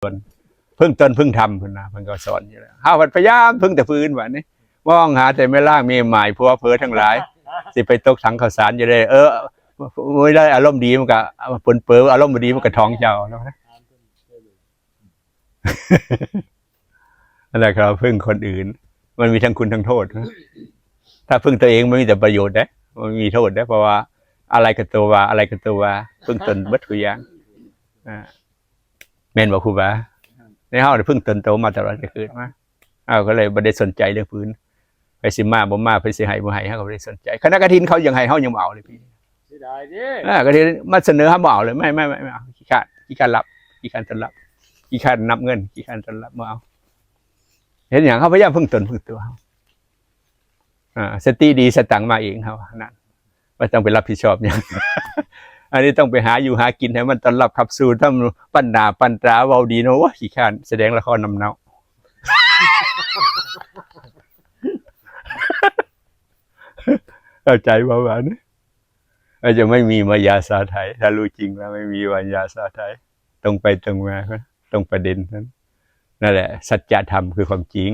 พึ่งตนพึ่งทำพึ่งนะพึ่งก็สอนอยู่แล้วห้าวันพยายามพึ่งแต่ฟื้นวันนี้มองหาแต่ไม่ล่างมีหมายพัวเพอทั้งหลายสิไปตกถังข้าวสารอยู่เลยไม่ได้อารมณ์ดีมันก็ปนเปื้ออารมณ์ดีมันก็ท้องเจ้าแล้วนะอะไรครับพึ่งคนอื่นมันมีทั้งคุณทั้งโทษถ้าพึ่งตัวเองไม่มีแต่ประโยชน์นะมันมีโทษนะเพราะว่าอะไรกับตัวว่าอะไรกับตัวว่าพึ่งตนเบิดทุกอย่างเมนบอกครูบาในห้องเพิ่งเติบโตมาตลอดจะเกิดมาก็เลยไม่ได้สนใจเรื่องพื้นไปสิมาบ่มาไปสิให้บ่ให้เขาไม่ได้สนใจคณะกฐินเขายังให้เขายังเอาเลยพี่กฐินมาเสนอเขาเอาเลยไม่เอาขี้การรับขี้การต้อนรับขี้การนับเงินขี้การต้อนรับมาเอาเห็นอย่างเขาพยายามพึ่งตนพึ่งตัวสติดีสตังมาเองเขานั่นไม่ต้องไปรับผิดชอบอย่างอันนี้ต้องไปหาอยู่หากินให้มันต้อนรับขับสู่ทำปั้นหนาปั้นตราเบาดีเนาะวะขี้ข้านแสดงละครนำเนาเข้าใจประมาณนี้อาจจะไม่มีมายาสาไทยถ้ารู้จริงแล้วไม่มีมายาสาไทยตรงไปตรงมาตรงประเด็นนั้นนั่นแหละสัจธรรมคือความจริง